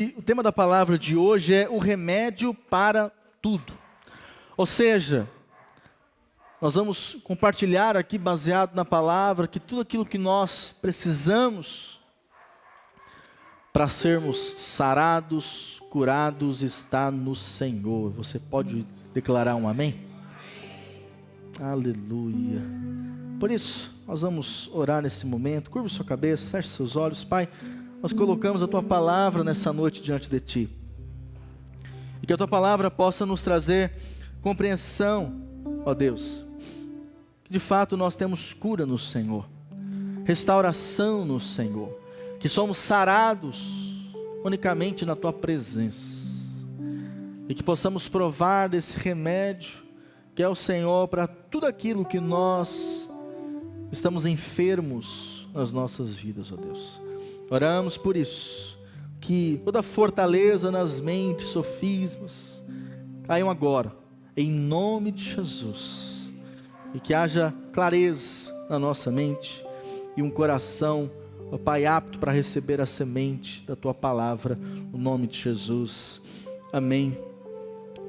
E o tema da palavra de hoje é o remédio para tudo. Ou seja, nós vamos compartilhar aqui, baseado na palavra, que tudo aquilo que nós precisamos para sermos sarados, curados, está no Senhor. Você pode declarar um amém? Aleluia. Por isso, nós vamos orar nesse momento. Curva sua cabeça, feche seus olhos. Pai, nós colocamos a Tua palavra nessa noite diante de Ti. E que a Tua palavra possa nos trazer compreensão, ó Deus. Que de fato nós temos cura no Senhor, restauração no Senhor. Que somos sarados unicamente na Tua presença. E que possamos provar desse remédio que é o Senhor para tudo aquilo que nós estamos enfermos nas nossas vidas, ó Deus. Oramos por isso, que toda fortaleza nas mentes, sofismas, caiam agora, em nome de Jesus. E que haja clareza na nossa mente e um coração, ó Pai, apto para receber a semente da Tua palavra, no nome de Jesus. Amém.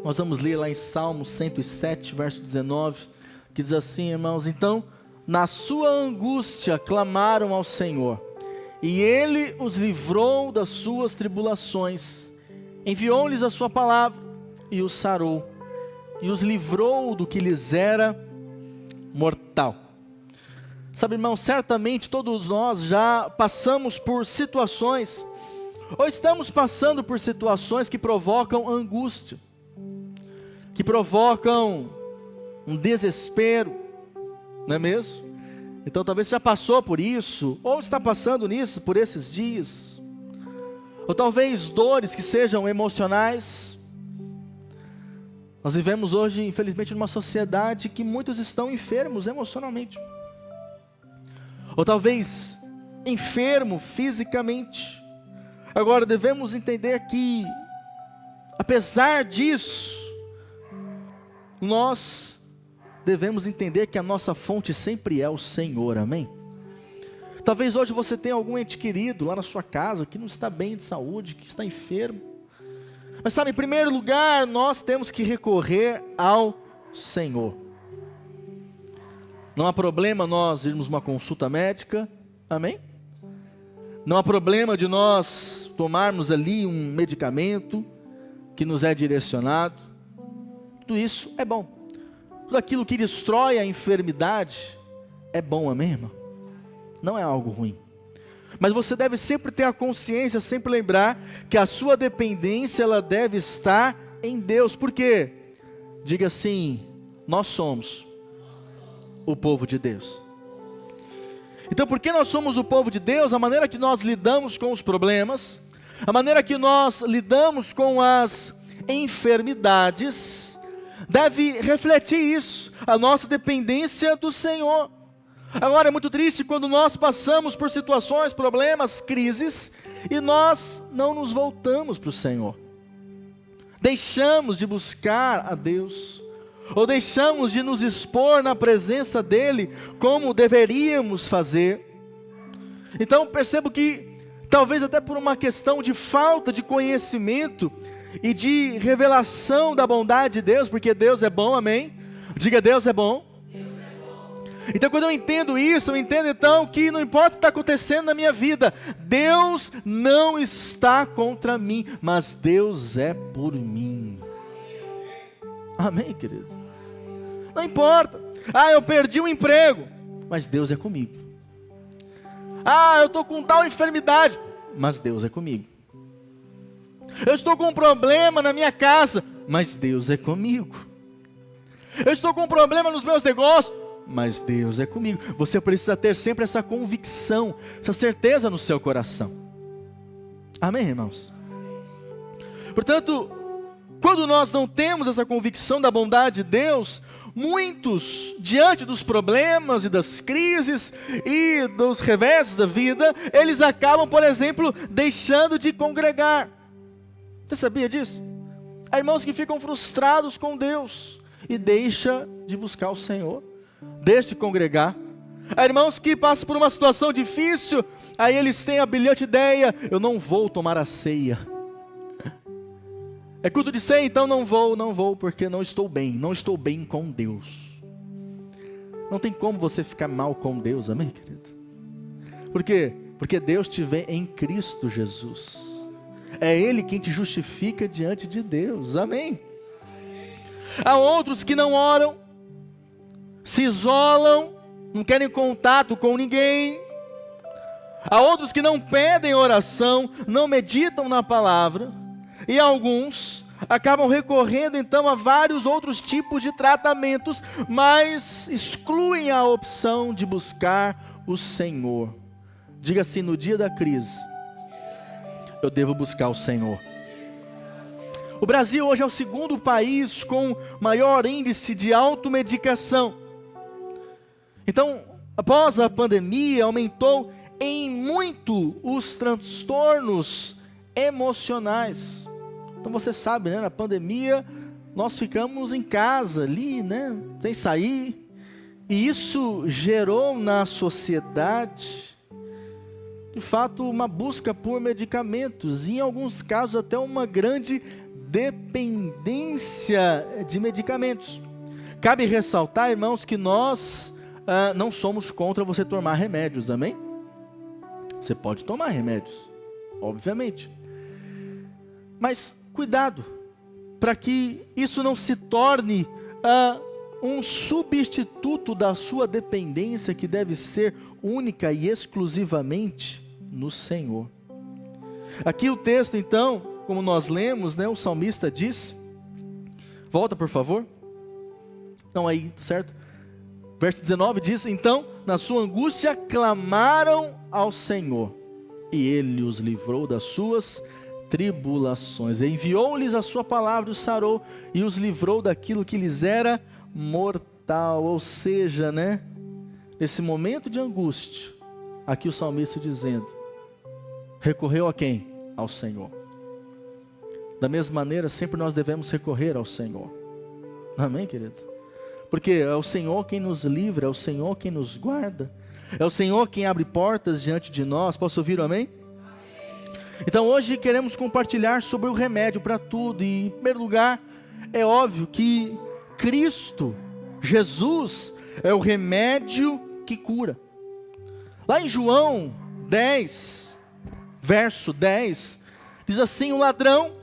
Nós vamos ler lá em Salmo 107, verso 19, que diz assim, irmãos: então, na sua angústia clamaram ao Senhor, e Ele os livrou das suas tribulações, enviou-lhes a sua palavra, e os sarou, e os livrou do que lhes era mortal. Sabe, irmão, certamente todos nós já passamos por situações, ou estamos passando por situações que provocam angústia, que provocam um desespero, não é mesmo? Então talvez você já passou por isso, ou está passando nisso por esses dias, ou talvez dores que sejam emocionais. Nós vivemos hoje, infelizmente, numa sociedade que muitos estão enfermos emocionalmente, ou talvez enfermo fisicamente. Agora devemos entender que, apesar disso, nós devemos entender que a nossa fonte sempre é o Senhor, amém? Talvez hoje você tenha algum ente querido lá na sua casa que não está bem de saúde, que está enfermo. Mas sabe, em primeiro lugar, nós temos que recorrer ao Senhor. Não há problema nós irmos uma consulta médica, amém? Não há problema de nós tomarmos ali um medicamento que nos é direcionado. Tudo isso é bom. Tudo aquilo que destrói a enfermidade é bom, amém, irmão? Não é algo ruim. Mas você deve sempre ter a consciência, sempre lembrar que a sua dependência, ela deve estar em Deus. Por quê? Diga assim: nós somos o povo de Deus. Então, porque nós somos o povo de Deus, a maneira que nós lidamos com os problemas, a maneira que nós lidamos com as enfermidades, deve refletir isso, a nossa dependência do Senhor. Agora é muito triste quando nós passamos por situações, problemas, crises, e nós não nos voltamos para o Senhor. Deixamos de buscar a Deus, ou deixamos de nos expor na presença dEle, como deveríamos fazer. Então percebo que, talvez até por uma questão de falta de conhecimento, e de revelação da bondade de Deus, porque Deus é bom, amém? Diga: Deus é bom. Deus é bom. Então quando eu entendo isso, eu entendo então que não importa o que está acontecendo na minha vida, Deus não está contra mim, mas Deus é por mim. Amém, querido? Não importa, eu perdi um emprego, mas Deus é comigo. Eu estou com tal enfermidade, mas Deus é comigo. Eu estou com um problema na minha casa, mas Deus é comigo. Eu estou com um problema nos meus negócios, mas Deus é comigo. Você precisa ter sempre essa convicção, essa certeza no seu coração. Amém, irmãos? Portanto, quando nós não temos essa convicção da bondade de Deus, muitos, diante dos problemas e das crises e dos reveses da vida, eles acabam, por exemplo, deixando de congregar. Você sabia disso? Há irmãos que ficam frustrados com Deus e deixam de buscar o Senhor, deixam de congregar. Há irmãos que passam por uma situação difícil, aí eles têm a brilhante ideia: eu não vou tomar a ceia. É culto de ceia, então não vou, porque não estou bem com Deus. Não tem como você ficar mal com Deus, amém, querido? Por quê? Porque Deus te vê em Cristo Jesus. É Ele quem te justifica diante de Deus, amém? Há outros que não oram, se isolam, não querem contato com ninguém. Há outros que não pedem oração, não meditam na palavra. E alguns acabam recorrendo então a vários outros tipos de tratamentos, mas excluem a opção de buscar o Senhor. Diga assim: no dia da crise, eu devo buscar o Senhor. O Brasil hoje é o segundo país com maior índice de automedicação. Então, após a pandemia, aumentou em muito os transtornos emocionais. Então você sabe, né, na pandemia nós ficamos em casa ali, né, sem sair, e isso gerou na sociedade, de fato, uma busca por medicamentos, e em alguns casos até uma grande dependência de medicamentos. Cabe ressaltar, irmãos, que nós não somos contra você tomar remédios, amém? Você pode tomar remédios, obviamente, mas cuidado, para que isso não se torne um substituto da sua dependência, que deve ser única e exclusivamente no Senhor. Aqui o texto então, como nós lemos, né, o salmista diz, volta por favor, não aí, certo? Verso 19 diz: então na sua angústia clamaram ao Senhor, e Ele os livrou das suas tribulações, enviou-lhes a sua palavra, os sarou e os livrou daquilo que lhes era mortal. Ou seja, né, nesse momento de angústia, aqui o salmista dizendo, recorreu a quem? Ao Senhor. Da mesma maneira, sempre nós devemos recorrer ao Senhor, amém, querido? Porque é o Senhor quem nos livra, é o Senhor quem nos guarda, é o Senhor quem abre portas diante de nós. Posso ouvir o amém? Então hoje queremos compartilhar sobre o remédio para tudo. E em primeiro lugar, é óbvio que Cristo, Jesus, é o remédio que cura. Lá em João 10, verso 10, diz assim: o ladrão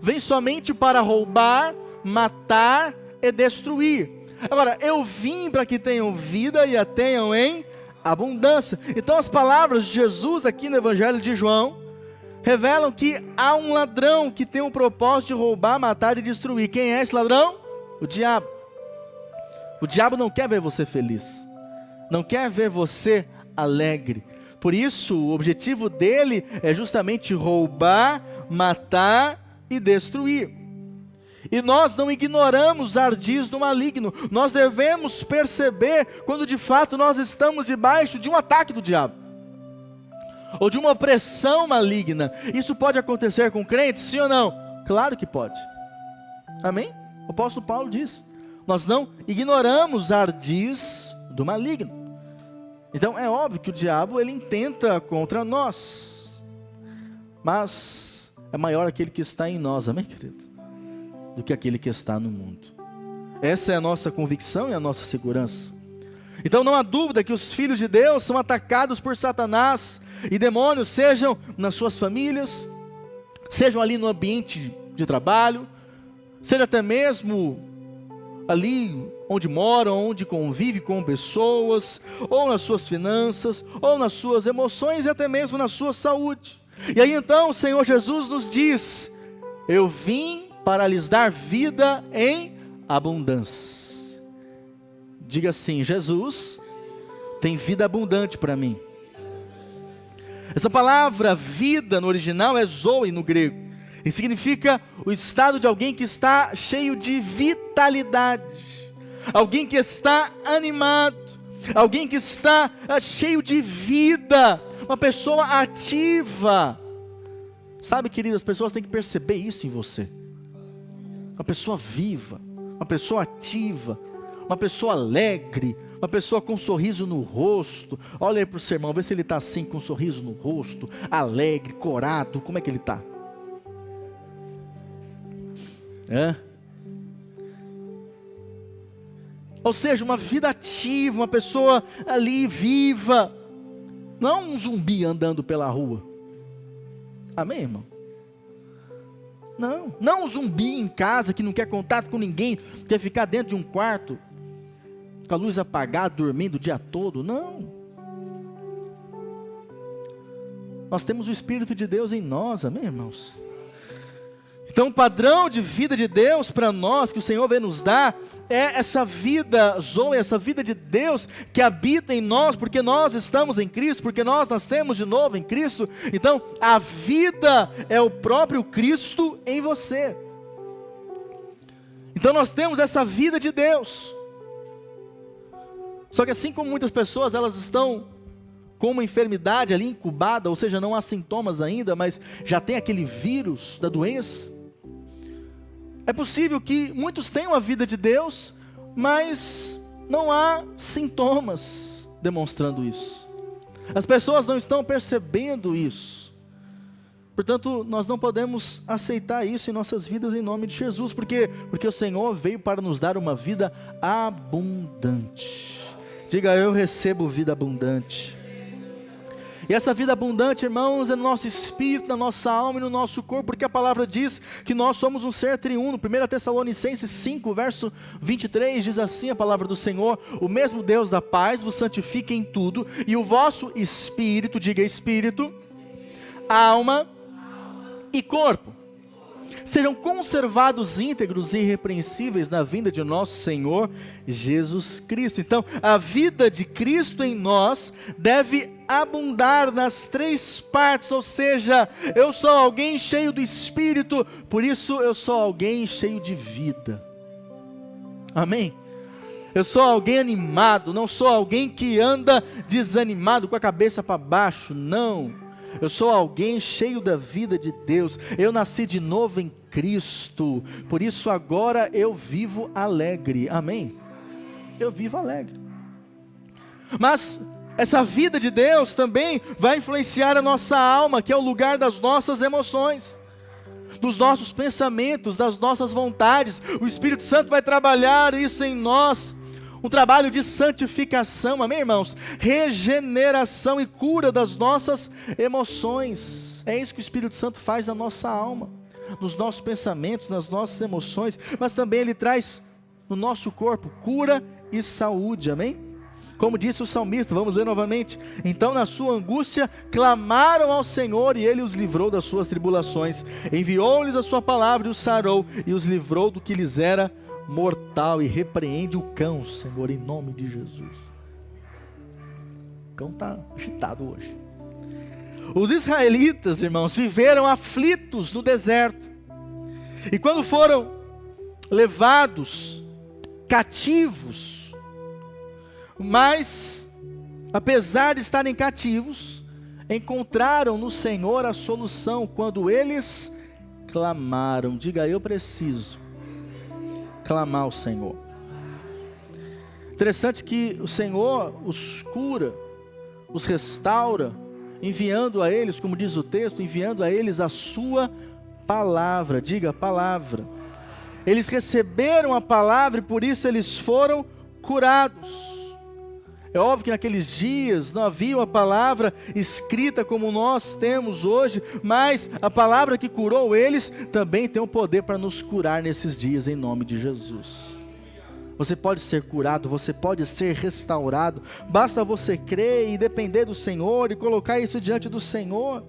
vem somente para roubar, matar e destruir. Agora, eu vim para que tenham vida e a tenham em abundância. Então as palavras de Jesus aqui no Evangelho de João revelam que há um ladrão que tem o propósito de roubar, matar e destruir. Quem é esse ladrão? O diabo. O diabo não quer ver você feliz, não quer ver você alegre. Por isso, o objetivo dele é justamente roubar, matar e destruir. E nós não ignoramos ardis do maligno. Nós devemos perceber quando de fato nós estamos debaixo de um ataque do diabo, ou de uma opressão maligna. Isso pode acontecer com crentes, sim ou não? Claro que pode, amém? O apóstolo Paulo diz, nós não ignoramos ardis do maligno. Então é óbvio que o diabo, ele intenta contra nós, mas é maior aquele que está em nós, amém, querido, do que aquele que está no mundo. Essa é a nossa convicção e a nossa segurança. Então não há dúvida que os filhos de Deus são atacados por Satanás e demônios, sejam nas suas famílias, sejam ali no ambiente de trabalho, seja até mesmo ali onde moram, onde convive com pessoas, ou nas suas finanças, ou nas suas emoções e até mesmo na sua saúde. E aí então o Senhor Jesus nos diz: eu vim para lhes dar vida em abundância. Diga assim: Jesus tem vida abundante para mim. Essa palavra vida no original é zoe no grego, e significa o estado de alguém que está cheio de vitalidade, alguém que está animado, alguém que está cheio de vida, uma pessoa ativa. Sabe, querido, as pessoas têm que perceber isso em você. Uma pessoa viva, uma pessoa ativa, uma pessoa alegre, uma pessoa com um sorriso no rosto. Olha aí para o seu irmão, vê se ele está assim, com um sorriso no rosto, alegre, corado. Como é que ele está? Ou seja, uma vida ativa, uma pessoa ali viva, não um zumbi andando pela rua. Amém, irmão? Não um zumbi em casa que não quer contato com ninguém, quer ficar dentro de um quarto, com a luz apagada, dormindo o dia todo. Não. Nós temos o Espírito de Deus em nós, amém, irmãos? Então o padrão de vida de Deus para nós, que o Senhor vem nos dar, é essa vida Zoe, essa vida de Deus que habita em nós, porque nós estamos em Cristo, porque nós nascemos de novo em Cristo. Então a vida é o próprio Cristo em você. Então nós temos essa vida de Deus. Só que assim como muitas pessoas, elas estão com uma enfermidade ali incubada, ou seja, não há sintomas ainda, mas já tem aquele vírus da doença. É possível que muitos tenham a vida de Deus, mas não há sintomas demonstrando isso. As pessoas não estão percebendo isso. Portanto, nós não podemos aceitar isso em nossas vidas em nome de Jesus. Por quê? Porque o Senhor veio para nos dar uma vida abundante. Diga, eu recebo vida abundante. E essa vida abundante, irmãos, é no nosso espírito, na nossa alma e no nosso corpo, porque a palavra diz que nós somos um ser triuno. 1 Tessalonicenses 5, verso 23, diz assim a palavra do Senhor: o mesmo Deus da paz vos santifique em tudo, e o vosso espírito, diga espírito, alma e corpo, sejam conservados íntegros e irrepreensíveis na vinda de nosso Senhor Jesus Cristo. Então, a vida de Cristo em nós deve abundar nas três partes, ou seja, eu sou alguém cheio do Espírito, por isso eu sou alguém cheio de vida. Amém? Eu sou alguém animado, não sou alguém que anda desanimado, com a cabeça para baixo, não. Eu sou alguém cheio da vida de Deus. Eu nasci de novo em Cristo, por isso agora eu vivo alegre. Amém? Eu vivo alegre. Mas essa vida de Deus também vai influenciar a nossa alma, que é o lugar das nossas emoções, dos nossos pensamentos, das nossas vontades. O Espírito Santo vai trabalhar isso em nós, um trabalho de santificação, amém, irmãos? Regeneração e cura das nossas emoções. É isso que o Espírito Santo faz na nossa alma, nos nossos pensamentos, nas nossas emoções, mas também Ele traz no nosso corpo cura e saúde, amém? Como disse o salmista, vamos ler novamente: então na sua angústia clamaram ao Senhor, e Ele os livrou das suas tribulações, enviou-lhes a sua palavra e os sarou, e os livrou do que lhes era mortal. E repreende o cão, Senhor, em nome de Jesus. O cão está agitado hoje. Os israelitas, irmãos, viveram aflitos no deserto, e quando foram levados cativos, mas apesar de estarem cativos, encontraram no Senhor a solução quando eles clamaram. Diga, eu preciso clamar ao Senhor. Interessante que o Senhor os cura, os restaura, enviando a eles, como diz o texto, enviando a eles a sua palavra. Diga, palavra. Eles receberam a palavra e por isso eles foram curados. É óbvio que naqueles dias não havia uma palavra escrita como nós temos hoje, mas a palavra que curou eles também tem o poder para nos curar nesses dias, em nome de Jesus. Você pode ser curado, você pode ser restaurado, basta você crer e depender do Senhor e colocar isso diante do Senhor.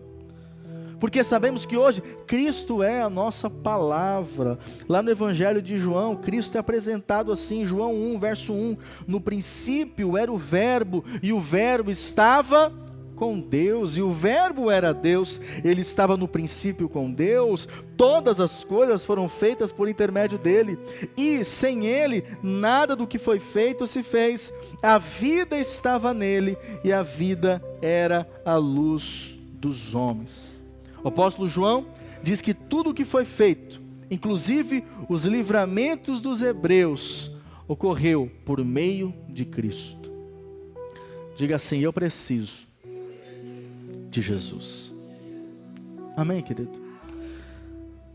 Porque sabemos que hoje Cristo é a nossa palavra. Lá no Evangelho de João, Cristo é apresentado assim, João 1, verso 1. No princípio era o Verbo, e o Verbo estava com Deus, e o Verbo era Deus. Ele estava no princípio com Deus. Todas as coisas foram feitas por intermédio dele, e sem ele, nada do que foi feito se fez. A vida estava nele, e a vida era a luz dos homens. O apóstolo João diz que tudo o que foi feito, inclusive os livramentos dos hebreus, ocorreu por meio de Cristo. Diga assim, eu preciso de Jesus. Amém, querido?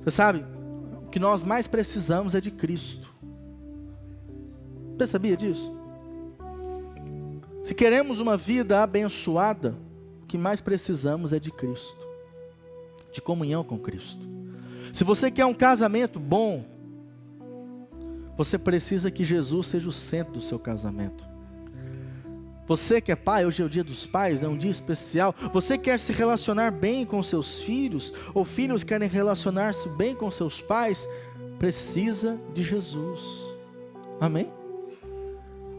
Você sabe, que nós mais precisamos é de Cristo. Você sabia disso? Se queremos uma vida abençoada, o que mais precisamos é de Cristo, de comunhão com Cristo. Se você quer um casamento bom, você precisa que Jesus seja o centro do seu casamento. Você que é pai, hoje é o dia dos pais, é um dia especial. Você quer se relacionar bem com seus filhos, ou filhos querem relacionar-se bem com seus pais, precisa de Jesus. Amém?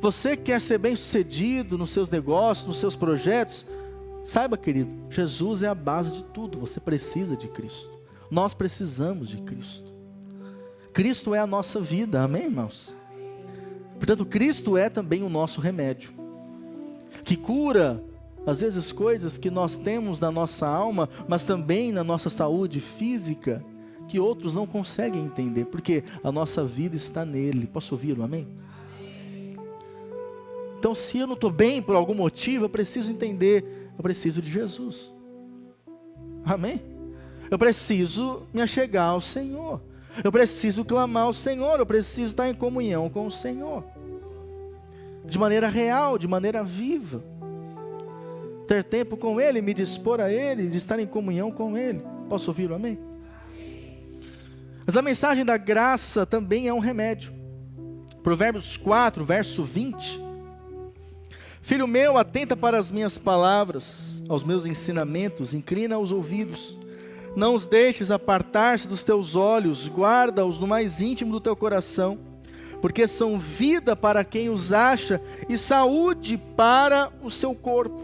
Você quer ser bem sucedido nos seus negócios, nos seus projetos, saiba, querido, Jesus é a base de tudo. Você precisa de Cristo. Nós precisamos de Cristo. Cristo é a nossa vida, amém, irmãos? Portanto, Cristo é também o nosso remédio, que cura, às vezes, coisas que nós temos na nossa alma, mas também na nossa saúde física, que outros não conseguem entender, porque a nossa vida está nele. Posso ouvir, amém? Então, se eu não estou bem por algum motivo, eu preciso entender, eu preciso de Jesus. Amém? Eu preciso me achegar ao Senhor. Eu preciso clamar ao Senhor. Eu preciso estar em comunhão com o Senhor. De maneira real, de maneira viva. Ter tempo com Ele, me dispor a Ele, de estar em comunhão com Ele. Posso ouvir, amém? Mas a mensagem da graça também é um remédio. Provérbios 4, verso 20. Filho meu, atenta para as minhas palavras, aos meus ensinamentos, inclina os ouvidos. Não os deixes apartar-se dos teus olhos, guarda-os no mais íntimo do teu coração, porque são vida para quem os acha e saúde para o seu corpo.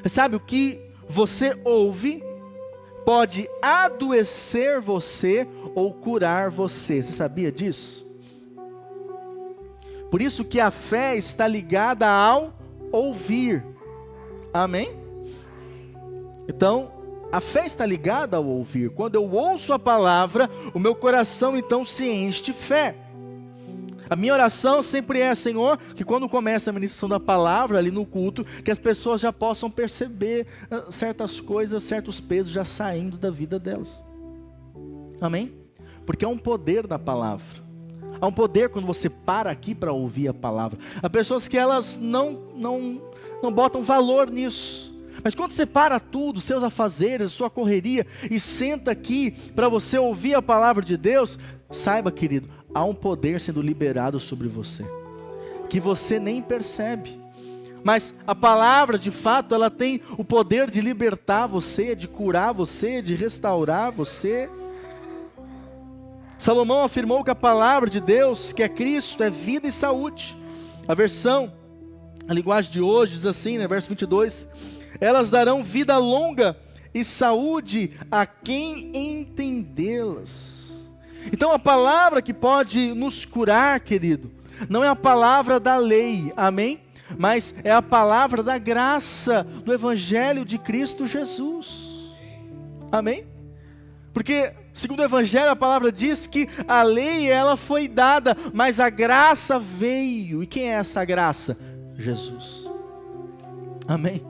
Sabe o que você ouve pode adoecer você ou curar você. Você sabia disso? Por isso que a fé está ligada ao ouvir. Amém? Então, a fé está ligada ao ouvir. Quando eu ouço a palavra, o meu coração então se enche de fé. A minha oração sempre é, Senhor, que quando começa a ministração da palavra ali no culto, que as pessoas já possam perceber certas coisas, certos pesos já saindo da vida delas. Amém? Porque há um poder na palavra. Há um poder quando você para aqui para ouvir a palavra. Há pessoas que elas não botam valor nisso. Mas quando você para tudo, seus afazeres, sua correria, e senta aqui para você ouvir a palavra de Deus, saiba, querido, há um poder sendo liberado sobre você, que você nem percebe. Mas a palavra, de fato, ela tem o poder de libertar você, de curar você, de restaurar você. Salomão afirmou que a palavra de Deus, que é Cristo, é vida e saúde. A linguagem de hoje diz assim, né, verso 22, elas darão vida longa e saúde a quem entendê-las. Então a palavra que pode nos curar, querido, não é a palavra da lei, amém? Mas é a palavra da graça, do Evangelho de Cristo Jesus, amém? Porque, segundo o Evangelho, a palavra diz que a lei, ela foi dada, mas a graça veio. E quem é essa graça? Jesus. Amém?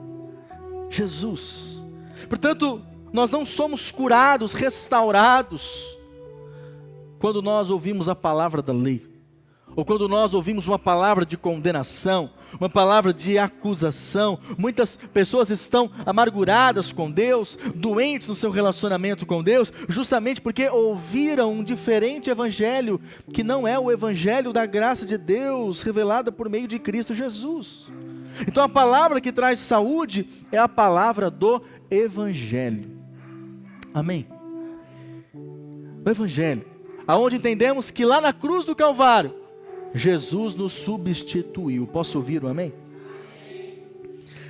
Jesus. Portanto, nós não somos curados, restaurados, quando nós ouvimos a palavra da lei, ou quando nós ouvimos uma palavra de condenação, uma palavra de acusação. Muitas pessoas estão amarguradas com Deus, doentes no seu relacionamento com Deus, justamente porque ouviram um diferente evangelho, que não é o evangelho da graça de Deus, revelada por meio de Cristo Jesus. Então a palavra que traz saúde é a palavra do evangelho. Amém? O evangelho, aonde entendemos que lá na cruz do Calvário, Jesus nos substituiu. Posso ouvir um amém?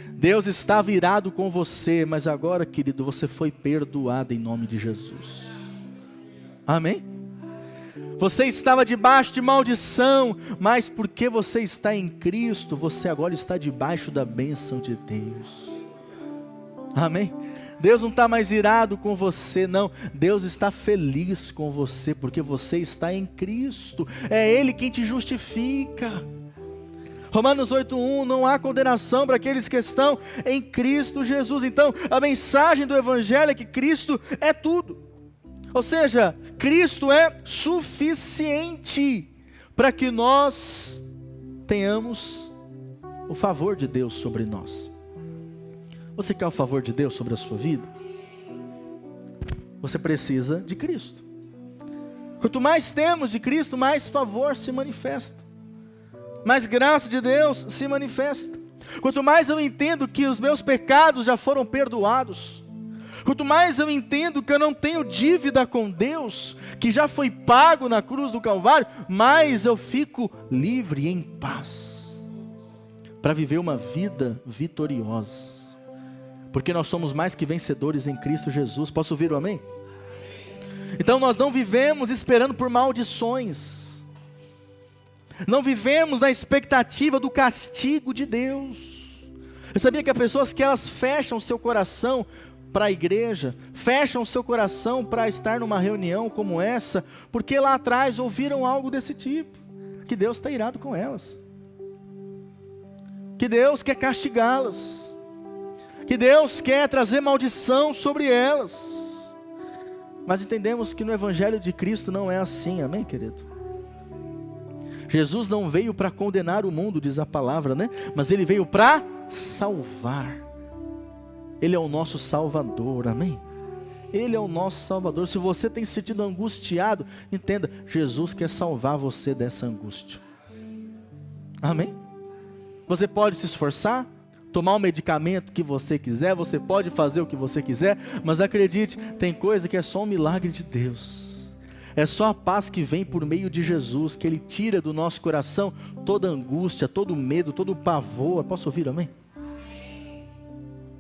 Deus estava irado com você, mas agora, querido, você foi perdoado em nome de Jesus. Amém? Você estava debaixo de maldição, mas porque você está em Cristo, você agora está debaixo da bênção de Deus. Amém? Deus não está mais irado com você, não. Deus está feliz com você, porque você está em Cristo. É Ele quem te justifica. Romanos 8:1, não há condenação para aqueles que estão em Cristo Jesus. Então, a mensagem do Evangelho é que Cristo é tudo. Ou seja, Cristo é suficiente para que nós tenhamos o favor de Deus sobre nós. Você quer o favor de Deus sobre a sua vida? Você precisa de Cristo. Quanto mais temos de Cristo, mais favor se manifesta, mais graça de Deus se manifesta. Quanto mais eu entendo que os meus pecados já foram perdoados, quanto mais eu entendo que eu não tenho dívida com Deus, que já foi pago na cruz do Calvário, mais eu fico livre e em paz, para viver uma vida vitoriosa, porque nós somos mais que vencedores em Cristo Jesus. Posso ouvir o amém? Então nós não vivemos esperando por maldições, não vivemos na expectativa do castigo de Deus. Eu sabia que há pessoas que elas fecham seu coração para a igreja, fecham seu coração para estar numa reunião como essa, porque lá atrás ouviram algo desse tipo, que Deus está irado com elas, que Deus quer castigá-las, que Deus quer trazer maldição sobre elas. Mas entendemos que no Evangelho de Cristo não é assim, amém, querido? Jesus não veio para condenar o mundo, diz a palavra, né? Mas Ele veio para salvar. Ele é o nosso Salvador, amém? Ele é o nosso Salvador. Se você tem se sentido angustiado, entenda, Jesus quer salvar você dessa angústia, amém? Você pode se esforçar, tomar o medicamento que você quiser, você pode fazer o que você quiser, mas acredite, tem coisa que é só um milagre de Deus. É só a paz que vem por meio de Jesus, que Ele tira do nosso coração toda angústia, todo medo, todo pavor. Posso ouvir, amém?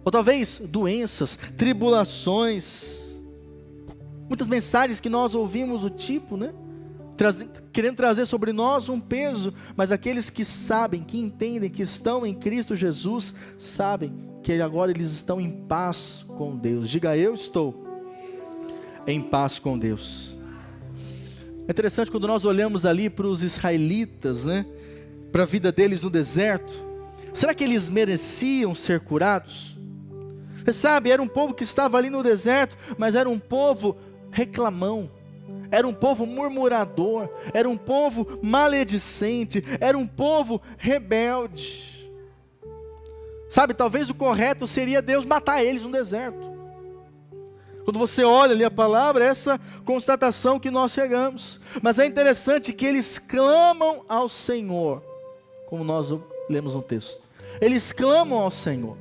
Ou talvez doenças, tribulações, muitas mensagens que nós ouvimos do tipo, né? Querendo trazer sobre nós um peso, mas aqueles que sabem, que entendem, que estão em Cristo Jesus, sabem que agora eles estão em paz com Deus. Diga: eu estou em paz com Deus. É interessante quando nós olhamos ali para os israelitas, né? Para a vida deles no deserto. Será que eles mereciam ser curados? Você sabe, era um povo que estava ali no deserto, mas era um povo reclamão, era um povo murmurador, era um povo maledicente, era um povo rebelde. Sabe, talvez o correto seria Deus matar eles no deserto. Quando você olha ali a palavra, essa constatação que nós chegamos. Mas é interessante que eles clamam ao Senhor, como nós lemos no texto. Eles clamam ao Senhor,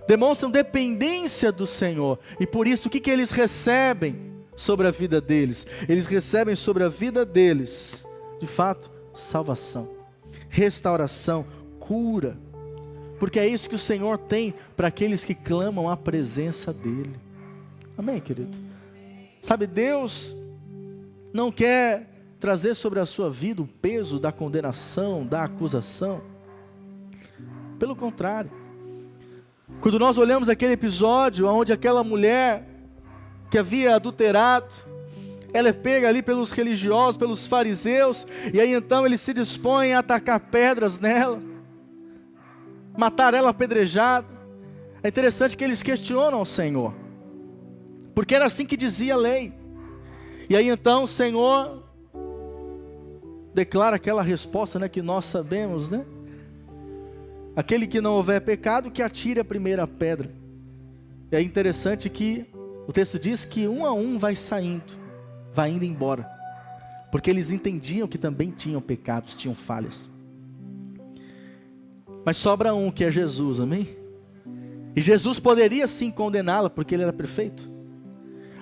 demonstram dependência do Senhor, e por isso o que eles recebem sobre a vida deles? Eles recebem sobre a vida deles, de fato, salvação, restauração, cura, porque é isso que o Senhor tem para aqueles que clamam a presença dEle. Amém, querido? Sabe, Deus não quer trazer sobre a sua vida o peso da condenação, da acusação. Pelo contrário, quando nós olhamos aquele episódio onde aquela mulher que havia adulterado, ela é pega ali pelos religiosos, pelos fariseus, e aí então eles se dispõem a atacar pedras nela, matar ela apedrejada. É interessante que eles questionam o Senhor, porque era assim que dizia a lei. E aí então o Senhor declara aquela resposta, né, que nós sabemos, né? Aquele que não houver pecado, que atire a primeira pedra. E é interessante que o texto diz que um a um vai saindo, vai indo embora, porque eles entendiam que também tinham pecados, tinham falhas. Mas sobra um, que é Jesus, amém? E Jesus poderia sim condená-la, porque Ele era perfeito.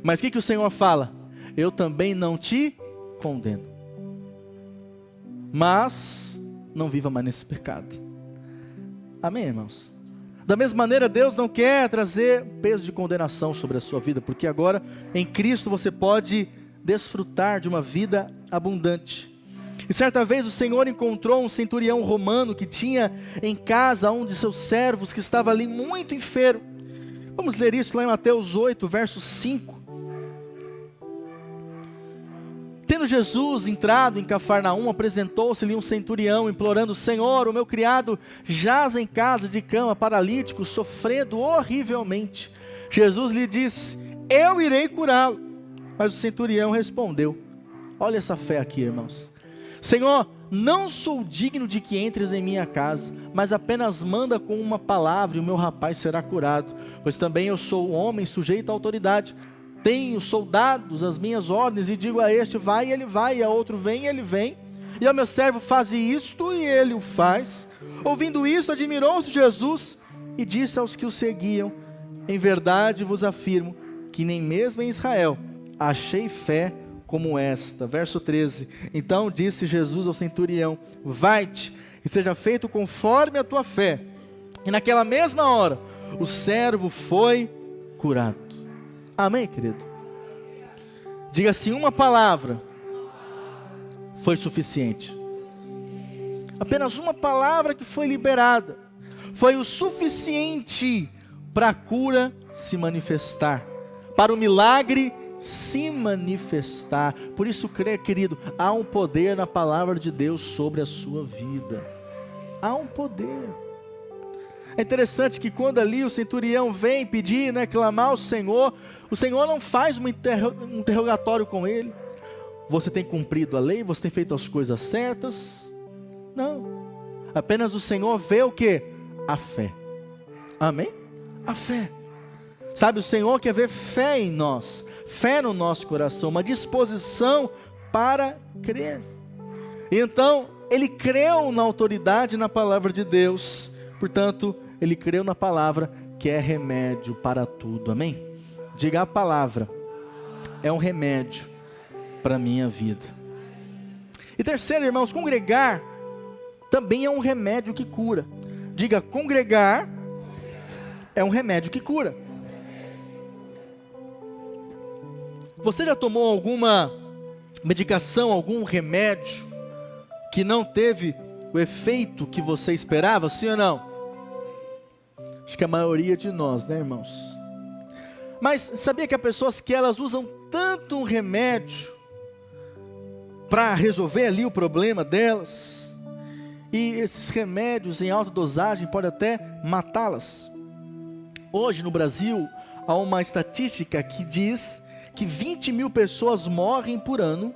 Mas o que o Senhor fala? Eu também não te condeno, mas não viva mais nesse pecado. Amém, irmãos? Da mesma maneira, Deus não quer trazer peso de condenação sobre a sua vida, porque agora em Cristo você pode desfrutar de uma vida abundante. E certa vez o Senhor encontrou um centurião romano que tinha em casa um de seus servos que estava ali muito enfermo. Vamos ler isso lá em Mateus 8, verso 5. Tendo Jesus entrado em Cafarnaum, apresentou-se-lhe um centurião, implorando: Senhor, o meu criado jaz em casa de cama, paralítico, sofrendo horrivelmente. Jesus lhe disse: eu irei curá-lo. Mas o centurião respondeu, olha essa fé aqui, irmãos. Senhor, não sou digno de que entres em minha casa, mas apenas manda com uma palavra e o meu rapaz será curado. Pois também eu sou homem sujeito à autoridade. Tenho soldados às minhas ordens e digo a este, vai e ele vai, e a outro vem e ele vem. E ao meu servo faze isto e ele o faz. Ouvindo isto, admirou-se Jesus e disse aos que o seguiam, em verdade vos afirmo que nem mesmo em Israel achei fé como esta. Verso 13, então disse Jesus ao centurião, vai-te e seja feito conforme a tua fé. E naquela mesma hora, o servo foi curado. Amém, querido? Diga assim, uma palavra foi suficiente. Apenas uma palavra que foi liberada foi o suficiente para a cura se manifestar, para o milagre se manifestar. Por isso, crê, querido, há um poder na palavra de Deus sobre a sua vida. Há um poder. É interessante que quando ali o centurião vem pedir, clamar ao Senhor, o Senhor não faz um interrogatório com ele. Você tem cumprido a lei? Você tem feito as coisas certas? Não. Apenas o Senhor vê o quê? A fé. Amém? A fé. Sabe, o Senhor quer ver fé em nós, fé no nosso coração, uma disposição para crer. E então, ele creu na autoridade e na palavra de Deus, portanto, ele creu na palavra que é remédio para tudo, amém? Diga, a palavra é um remédio para a minha vida. E terceiro, irmãos, congregar também é um remédio que cura. Diga, congregar é um remédio que cura. Você já tomou alguma medicação, algum remédio que não teve o efeito que você esperava, sim ou não? Acho que a maioria de nós, né, irmãos? Mas sabia que há pessoas que elas usam tanto um remédio para resolver ali o problema delas, e esses remédios em alta dosagem podem até matá-las. Hoje no Brasil há uma estatística que diz que 20 mil pessoas morrem por ano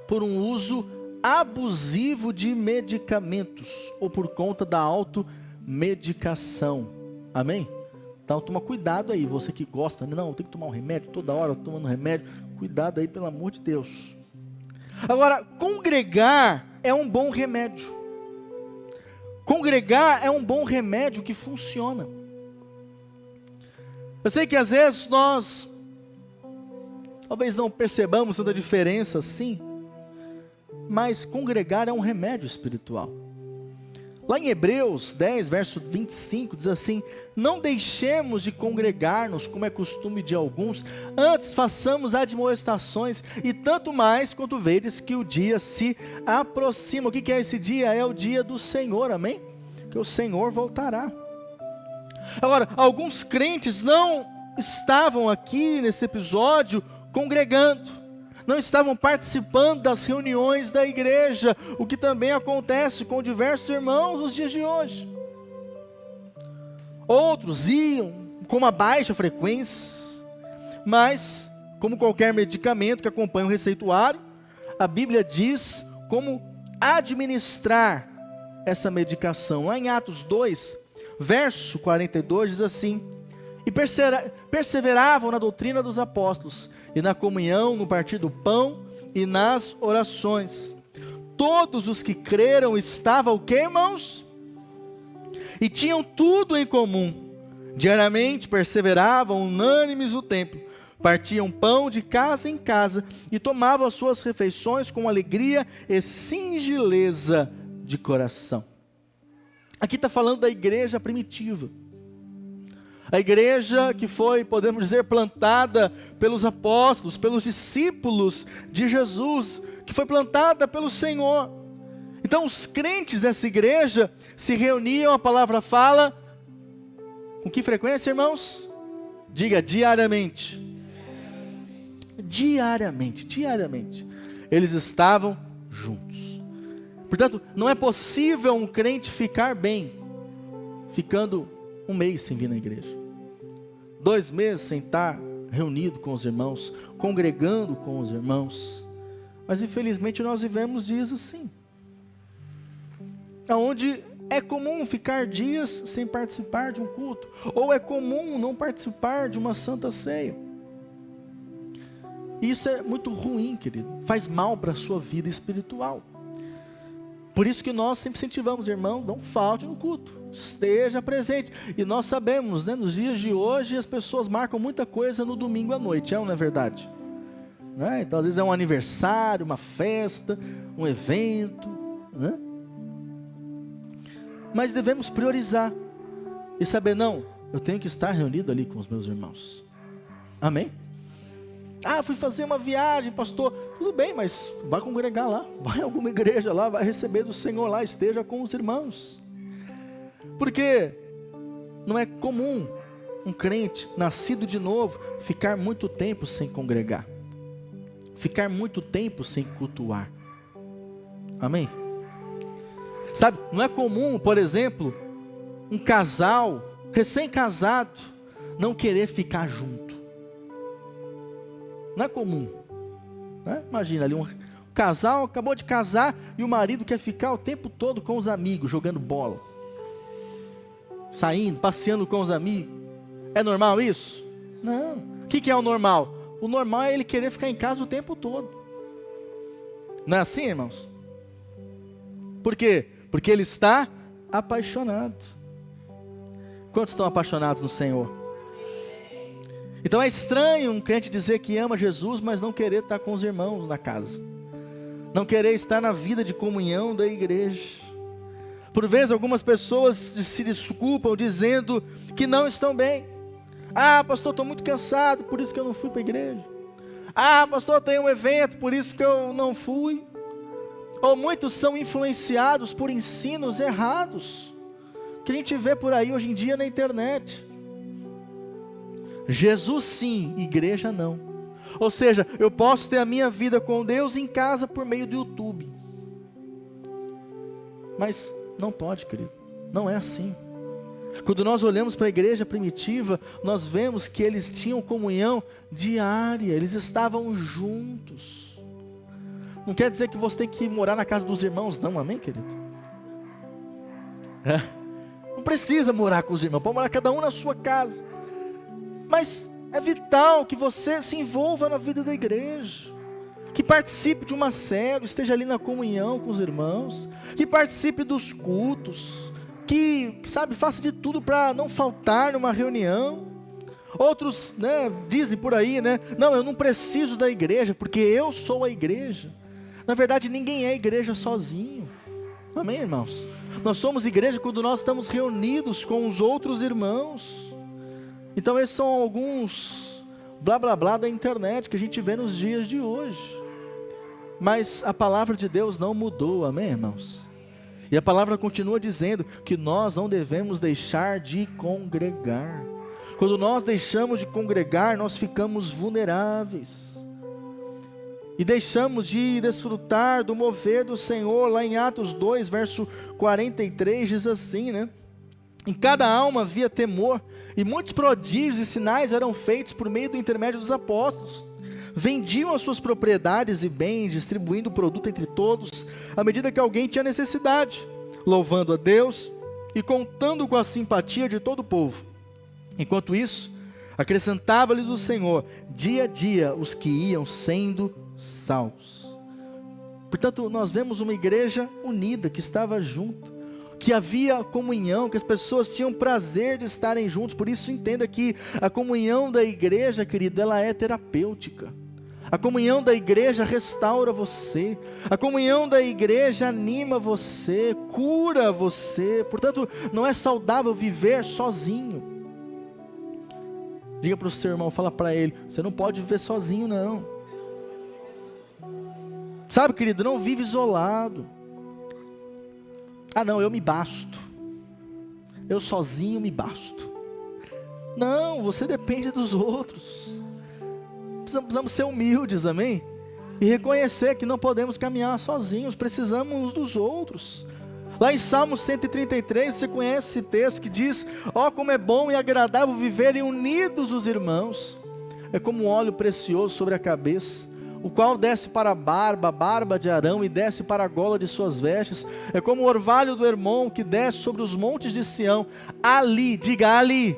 por um uso abusivo de medicamentos ou por conta da automedicação. Amém? Então toma cuidado aí, você que gosta, não, tem que tomar um remédio toda hora, tomando remédio, cuidado aí, pelo amor de Deus. Agora, congregar é um bom remédio. Congregar é um bom remédio que funciona. Eu sei que às vezes nós talvez não percebamos tanta diferença assim, mas congregar é um remédio espiritual. Lá em Hebreus 10, verso 25, diz assim, não deixemos de congregar-nos, como é costume de alguns, antes façamos admoestações, e tanto mais quanto vedes que o dia se aproxima. O que é esse dia? É o dia do Senhor, amém? Que o Senhor voltará. Agora, alguns crentes não estavam aqui nesse episódio congregando, não estavam participando das reuniões da igreja, o que também acontece com diversos irmãos nos dias de hoje. Outros iam com uma baixa frequência, mas como qualquer medicamento que acompanha o receituário, a Bíblia diz como administrar essa medicação. Lá em Atos 2, verso 42 diz assim, e perseveravam na doutrina dos apóstolos, e na comunhão, no partir do pão, e nas orações. Todos os que creram estavam o quê, irmãos? E tinham tudo em comum. Diariamente perseveravam unânimes no templo, partiam pão de casa em casa, e tomavam as suas refeições com alegria e singeleza de coração. Aqui está falando da igreja primitiva. A igreja que foi, podemos dizer, plantada pelos apóstolos, pelos discípulos de Jesus, que foi plantada pelo Senhor. Então os crentes dessa igreja se reuniam, a palavra fala, com que frequência, irmãos? Diga, diariamente. Diariamente. Eles estavam juntos. Portanto, não é possível um crente ficar bem, ficando um mês sem vir na igreja. 2 meses sem estar reunido com os irmãos, congregando com os irmãos. Mas infelizmente nós vivemos dias assim, onde é comum ficar dias sem participar de um culto, ou é comum não participar de uma santa ceia. Isso é muito ruim, querido, faz mal para a sua vida espiritual. Por isso que nós sempre incentivamos, irmão, não falte no culto, esteja presente. E nós sabemos, né, nos dias de hoje as pessoas marcam muita coisa no domingo à noite, não é verdade? Né? Então às vezes é um aniversário, uma festa, um evento, né? Mas devemos priorizar e saber, não, eu tenho que estar reunido ali com os meus irmãos. Amém? Ah, fui fazer uma viagem, pastor. Tudo bem, mas vai congregar lá, vai a alguma igreja lá, vai receber do Senhor lá, esteja com os irmãos. Porque não é comum um crente nascido de novo ficar muito tempo sem congregar, ficar muito tempo sem cultuar. Amém? Sabe, não é comum, por exemplo, um casal recém-casado não querer ficar junto. Não é comum, né? Imagina ali um casal acabou de casar e o marido quer ficar o tempo todo com os amigos, jogando bola, saindo, passeando com os amigos. É normal isso? Não. O que é o normal? O normal é ele querer ficar em casa o tempo todo. Não é assim, irmãos? Por quê? Porque ele está apaixonado. Quantos estão apaixonados no Senhor? Então é estranho um crente dizer que ama Jesus, mas não querer estar com os irmãos na casa, não querer estar na vida de comunhão da igreja. Por vezes algumas pessoas se desculpam dizendo que não estão bem. Ah, pastor, estou muito cansado, por isso que eu não fui para a igreja. Ah, pastor, tem um evento, por isso que eu não fui. Ou muitos são influenciados por ensinos errados, que a gente vê por aí hoje em dia na internet. Jesus sim, igreja não. Ou seja, eu posso ter a minha vida com Deus em casa por meio do YouTube. Mas não pode, querido, não é assim. Quando nós olhamos para a igreja primitiva, nós vemos que eles tinham comunhão diária, eles estavam juntos. Não quer dizer que você tem que morar na casa dos irmãos, não, amém, querido? Não precisa morar com os irmãos, pode morar cada um na sua casa. Mas é vital que você se envolva na vida da igreja, que participe de uma célula, esteja ali na comunhão com os irmãos, que participe dos cultos, que, sabe, faça de tudo para não faltar numa reunião. Outros, né, dizem por aí, né, não, eu não preciso da igreja, porque eu sou a igreja. Na verdade, ninguém é igreja sozinho. Amém, irmãos? Nós somos igreja quando nós estamos reunidos com os outros irmãos. Então esses são alguns blá blá blá da internet que a gente vê nos dias de hoje. Mas a palavra de Deus não mudou, amém, irmãos? E a palavra continua dizendo que nós não devemos deixar de congregar. Quando nós deixamos de congregar, nós ficamos vulneráveis. E deixamos de desfrutar do mover do Senhor. Lá em Atos 2, verso 43, diz assim, né? Em cada alma havia temor, e muitos prodígios e sinais eram feitos por meio do intermédio dos apóstolos. Vendiam as suas propriedades e bens, distribuindo o produto entre todos, à medida que alguém tinha necessidade, louvando a Deus e contando com a simpatia de todo o povo. Enquanto isso, acrescentava-lhes o Senhor, dia a dia, os que iam sendo salvos. Portanto, nós vemos uma igreja unida, que estava junto, que havia comunhão, que as pessoas tinham prazer de estarem juntos. Por isso entenda que a comunhão da igreja, querido, ela é terapêutica. A comunhão da igreja restaura você, a comunhão da igreja anima você, cura você. Portanto, não é saudável viver sozinho. Diga para o seu irmão, fala para ele, você não pode viver sozinho não. Sabe, querido, não vive isolado. Ah não, eu me basto, eu sozinho me basto. Não, você depende dos outros. Precisamos ser humildes, amém? E reconhecer que não podemos caminhar sozinhos, precisamos uns dos outros. Lá em Salmo 133, você conhece esse texto que diz, ó como é bom e agradável viverem unidos os irmãos. é como um óleo precioso sobre a cabeça, o qual desce para a barba de Arão, e desce para a gola de suas vestes. É como o orvalho do Hermon, que desce sobre os montes de Sião. Ali, diga ali,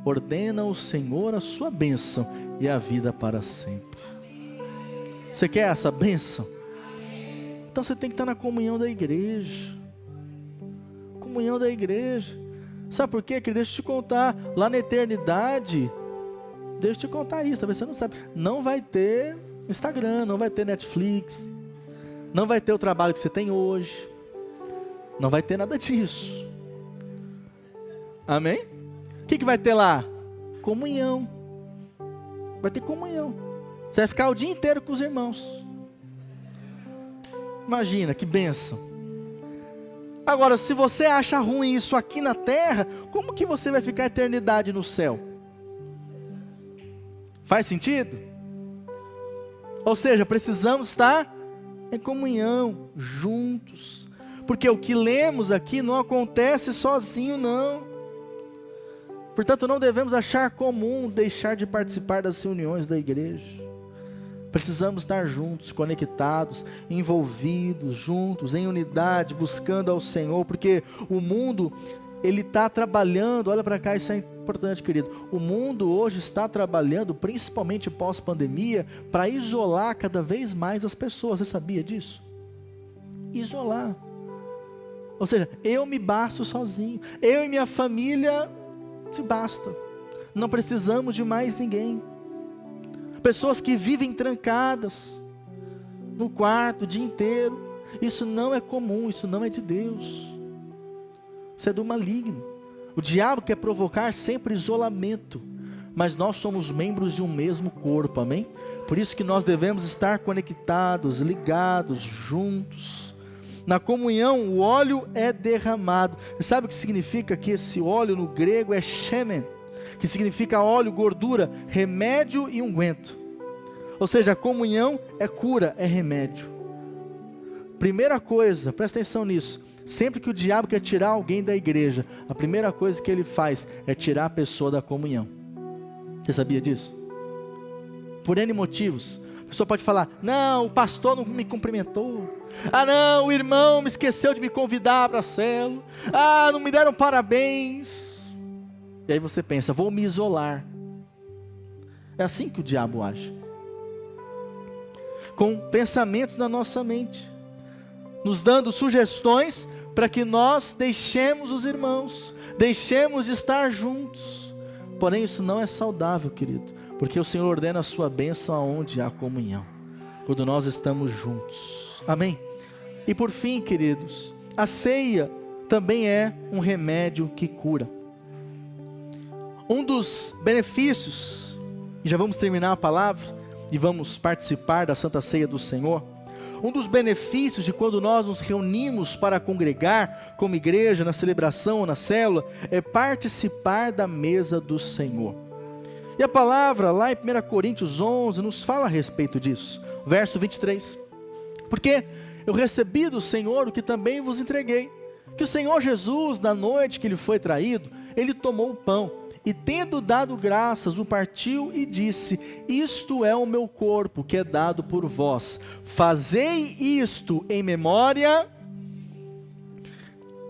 ordena o Senhor a sua bênção e a vida para sempre. Você quer essa bênção? Então você tem que estar na comunhão da igreja. Comunhão da igreja. Sabe por quê? Deixa eu te contar, lá na eternidade, deixa eu te contar isso, talvez você não sabe, não vai ter Instagram, não vai ter Netflix, não vai ter o trabalho que você tem hoje, não vai ter nada disso. Amém? O que vai ter lá? Comunhão. Vai ter comunhão. Você vai ficar o dia inteiro com os irmãos. Imagina, que bênção. Agora, se você acha ruim isso aqui na terra, como que você vai ficar a eternidade no céu? Faz sentido? Ou seja, precisamos estar em comunhão, juntos. Porque o que lemos aqui não acontece sozinho, não. Portanto, não devemos achar comum deixar de participar das reuniões da igreja. Precisamos estar juntos, conectados, envolvidos, juntos, em unidade, buscando ao Senhor, porque o mundo, ele está trabalhando, olha para cá, isso é importante, querido. O mundo hoje está trabalhando, principalmente pós-pandemia, para isolar cada vez mais as pessoas. Você sabia disso? Isolar. Ou seja, eu me basto sozinho, eu e minha família se basta. Não precisamos de mais ninguém. Pessoas que vivem trancadas no quarto o dia inteiro. Isso não é comum, isso não é de Deus. Isso é do maligno. O diabo quer provocar sempre isolamento, mas nós somos membros de um mesmo corpo, amém? Por isso que nós devemos estar conectados, ligados, juntos. Na comunhão o óleo é derramado. Você sabe o que significa que esse óleo no grego é shemen, que significa óleo, gordura, remédio e unguento. Ou seja, a comunhão é cura, é remédio. Primeira coisa, presta atenção nisso, sempre que o diabo quer tirar alguém da igreja, a primeira coisa que ele faz é tirar a pessoa da comunhão. Você sabia disso? Por N motivos. A pessoa pode falar, não, o pastor não me cumprimentou. Ah não, o irmão me esqueceu de me convidar para a célula. Ah, não me deram parabéns. E aí você pensa, vou me isolar. É assim que o diabo age. Com pensamentos na nossa mente, nos dando sugestões para que nós deixemos os irmãos, deixemos de estar juntos. Porém isso não é saudável, querido, porque o Senhor ordena a sua bênção aonde há comunhão, quando nós estamos juntos. Amém? E por fim, queridos, a ceia também é um remédio que cura. Um dos benefícios, e já vamos terminar a palavra, e vamos participar da Santa Ceia do Senhor. Um dos benefícios de quando nós nos reunimos para congregar como igreja, na celebração ou na célula, é participar da mesa do Senhor. E a palavra lá em 1 Coríntios 11 nos fala a respeito disso. Verso 23. Porque eu recebi do Senhor o que também vos entreguei, que o Senhor Jesus, na noite que ele foi traído, ele tomou o pão, e tendo dado graças, o partiu e disse, isto é o meu corpo que é dado por vós, fazei isto em memória.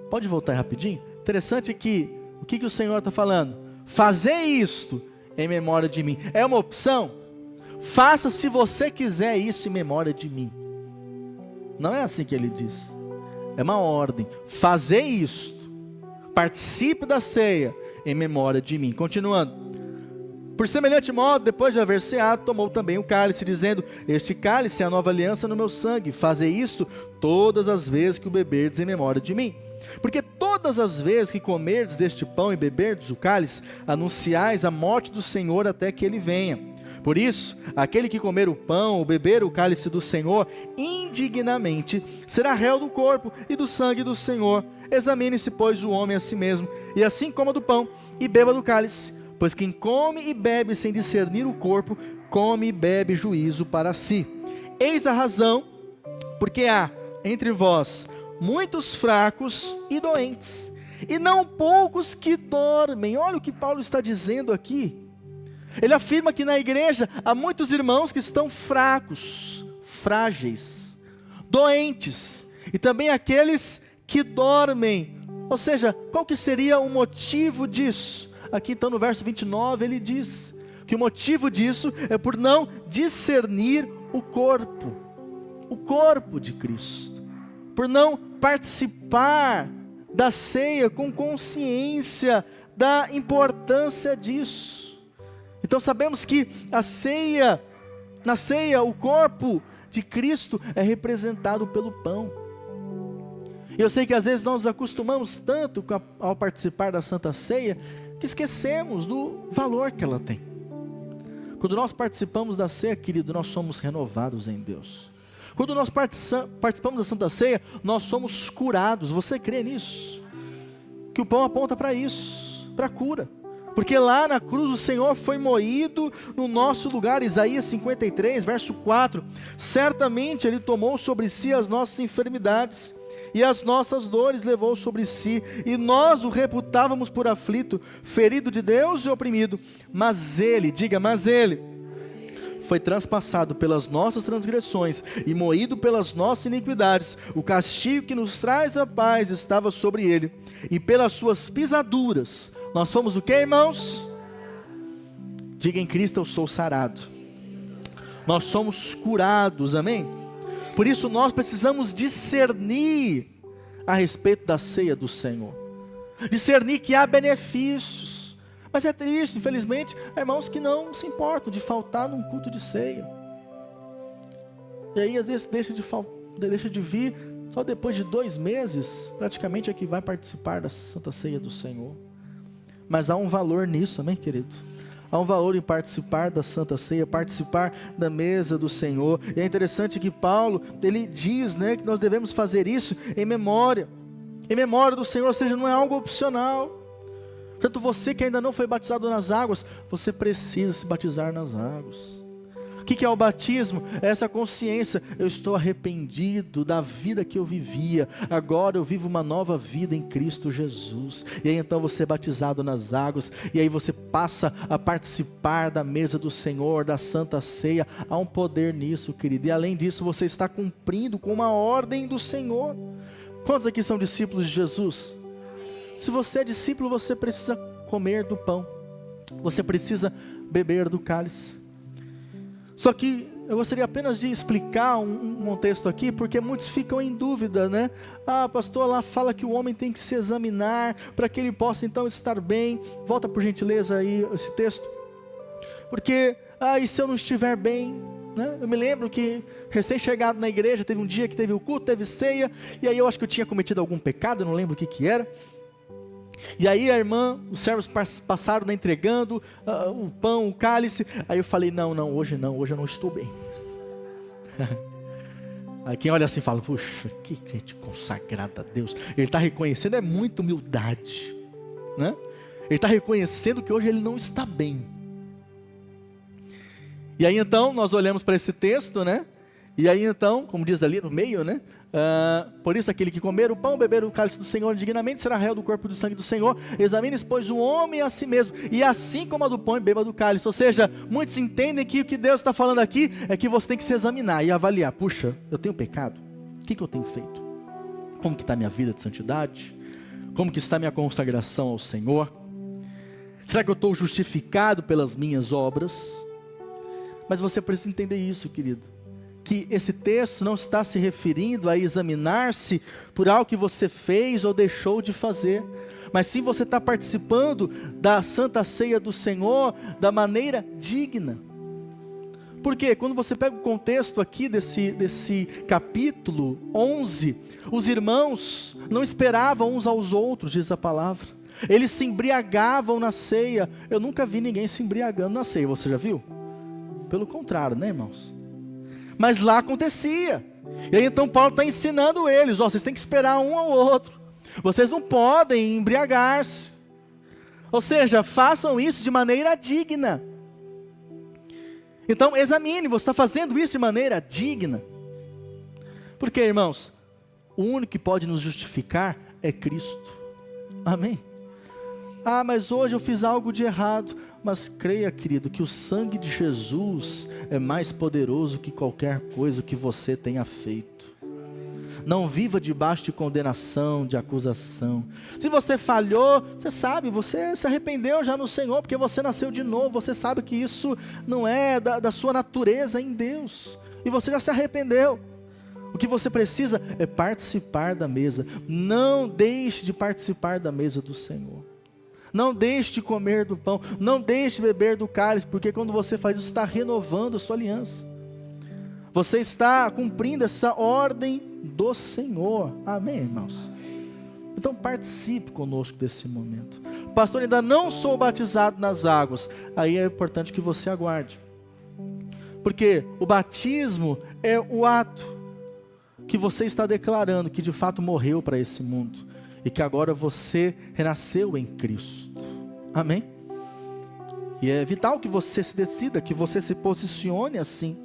Pode voltar rapidinho? Interessante que, o que o Senhor está falando? Fazei isto em memória de mim. É uma opção? Faça se você quiser isso em memória de mim. Não é assim que ele diz. É uma ordem. Fazei isto. Participe da ceia em memória de mim. Continuando. Por semelhante modo, depois de haver ceado, tomou também o cálice, dizendo, este cálice é a nova aliança no meu sangue. Fazei isto todas as vezes que o beberdes em memória de mim. Porque todas as vezes que comerdes deste pão e beberdes o cálice, anunciais a morte do Senhor até que ele venha. Por isso, aquele que comer o pão ou beber o cálice do Senhor indignamente, será réu do corpo e do sangue do Senhor. Examine-se, pois, o homem a si mesmo, e assim coma do pão e beba do cálice. Pois quem come e bebe sem discernir o corpo, come e bebe juízo para si. Eis a razão, porque há entre vós muitos fracos e doentes, e não poucos que dormem. Olha o que Paulo está dizendo aqui. Ele afirma que na igreja há muitos irmãos que estão fracos, frágeis, doentes, e também aqueles que dormem. Ou seja, qual que seria o motivo disso? Aqui então no verso 29 ele diz que o motivo disso é por não discernir o corpo de Cristo, por não participar da ceia com consciência da importância disso. Então sabemos que na ceia o corpo de Cristo é representado pelo pão. E eu sei que às vezes nós nos acostumamos tanto ao participar da Santa Ceia, que esquecemos do valor que ela tem. Quando nós participamos da ceia, querido, nós somos renovados em Deus. Quando nós participamos da Santa Ceia, nós somos curados. Você crê nisso? Que o pão aponta para isso, para a cura. Porque lá na cruz o Senhor foi moído no nosso lugar. Isaías 53, verso 4. Certamente Ele tomou sobre si as nossas enfermidades, e as nossas dores levou sobre si, e nós o reputávamos por aflito, ferido de Deus e oprimido. Mas Ele, diga, mas Ele foi transpassado pelas nossas transgressões e moído pelas nossas iniquidades. O castigo que nos traz a paz estava sobre Ele, e pelas suas pisaduras nós fomos o que, irmãos? Diga, em Cristo eu sou sarado. Nós somos curados, amém? Por isso nós precisamos discernir a respeito da ceia do Senhor. Discernir que há benefícios. Mas é triste, infelizmente, há irmãos que não se importam de faltar num culto de ceia. E aí às vezes deixa de vir, só depois de 2 meses, praticamente é que vai participar da Santa Ceia do Senhor. Mas há um valor nisso, amém, querido? Há um valor em participar da Santa Ceia, participar da mesa do Senhor. E é interessante que Paulo, ele diz, né, que nós devemos fazer isso em memória do Senhor, ou seja, não é algo opcional. Portanto, você que ainda não foi batizado nas águas, você precisa se batizar nas águas. O que é o batismo? É essa consciência, eu estou arrependido da vida que eu vivia, agora eu vivo uma nova vida em Cristo Jesus. E aí então você é batizado nas águas, e aí você passa a participar da mesa do Senhor, da Santa Ceia. Há um poder nisso, querido, e além disso você está cumprindo com uma ordem do Senhor. Quantos aqui são discípulos de Jesus? Se você é discípulo, você precisa comer do pão, você precisa beber do cálice. Só que eu gostaria apenas de explicar um contexto aqui, porque muitos ficam em dúvida, né? Ah, pastor, lá fala que o homem tem que se examinar, para que ele possa então estar bem. Volta por gentileza aí esse texto. Porque, e se eu não estiver bem? Né? Eu me lembro que recém-chegado na igreja, teve um dia que teve o culto, teve ceia, e aí eu acho que eu tinha cometido algum pecado, eu não lembro o que era. E aí a irmã, os servos passaram entregando o pão, o cálice. Aí eu falei, não, hoje eu não estou bem. Aí quem olha assim fala, puxa, que gente consagrada a Deus. Ele está reconhecendo, é muita humildade, né? Ele está reconhecendo que hoje ele não está bem. E aí então nós olhamos para esse texto, né? E aí então, como diz ali no meio, né? Por isso aquele que comer o pão, beber o cálice do Senhor indignamente, será réu do corpo e do sangue do Senhor. Examine-se, pois, o homem a si mesmo, e assim como a do pão, e beba do cálice. Ou seja, muitos entendem que o que Deus está falando aqui é que você tem que se examinar e avaliar. Puxa, eu tenho pecado? O que eu tenho feito? Como que está a minha vida de santidade? Como que está a minha consagração ao Senhor? Será que eu estou justificado pelas minhas obras? Mas você precisa entender isso, querido, que esse texto não está se referindo a examinar-se por algo que você fez ou deixou de fazer, mas sim você está participando da Santa Ceia do Senhor da maneira digna. Porque quando você pega o contexto aqui desse capítulo 11, os irmãos não esperavam uns aos outros, diz a palavra. Eles se embriagavam na ceia. Eu nunca vi ninguém se embriagando na ceia, você já viu? Pelo contrário, né, irmãos? Mas lá acontecia. E aí então Paulo está ensinando eles, vocês têm que esperar um ao outro. Vocês não podem embriagar-se. Ou seja, façam isso de maneira digna. Então examine, você está fazendo isso de maneira digna. Porque, irmãos, o único que pode nos justificar é Cristo. Amém? Ah, mas hoje eu fiz algo de errado. Mas creia, querido, que o sangue de Jesus é mais poderoso que qualquer coisa que você tenha feito. Não viva debaixo de condenação, de acusação. Se você falhou, você sabe, você se arrependeu já no Senhor, porque você nasceu de novo. Você sabe que isso não é da sua natureza em Deus. E você já se arrependeu. O que você precisa é participar da mesa. Não deixe de participar da mesa do Senhor. Não deixe de comer do pão. Não deixe de beber do cálice. Porque quando você faz isso, está renovando a sua aliança. Você está cumprindo essa ordem do Senhor. Amém, irmãos? Então participe conosco desse momento. Pastor, ainda não sou batizado nas águas. Aí é importante que você aguarde. Porque o batismo é o ato que você está declarando que de fato morreu para esse mundo e que agora você renasceu em Cristo. Amém? E é vital que você se decida, que você se posicione assim,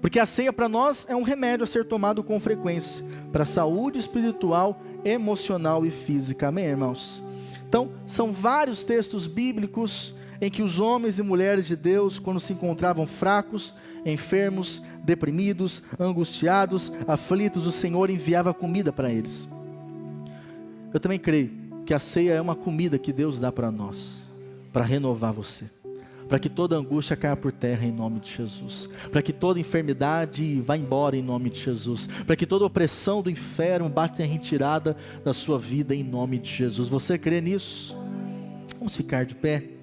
porque a ceia para nós é um remédio a ser tomado com frequência para a saúde espiritual, emocional e física. Amém, irmãos? Então, são vários textos bíblicos em que os homens e mulheres de Deus, quando se encontravam fracos, enfermos, deprimidos, angustiados, aflitos, o Senhor enviava comida para eles. Eu também creio que a ceia é uma comida que Deus dá para nós, para renovar você, para que toda angústia caia por terra em nome de Jesus, para que toda enfermidade vá embora em nome de Jesus, para que toda opressão do inferno bata em retirada da sua vida em nome de Jesus. Você crê nisso? Vamos ficar de pé.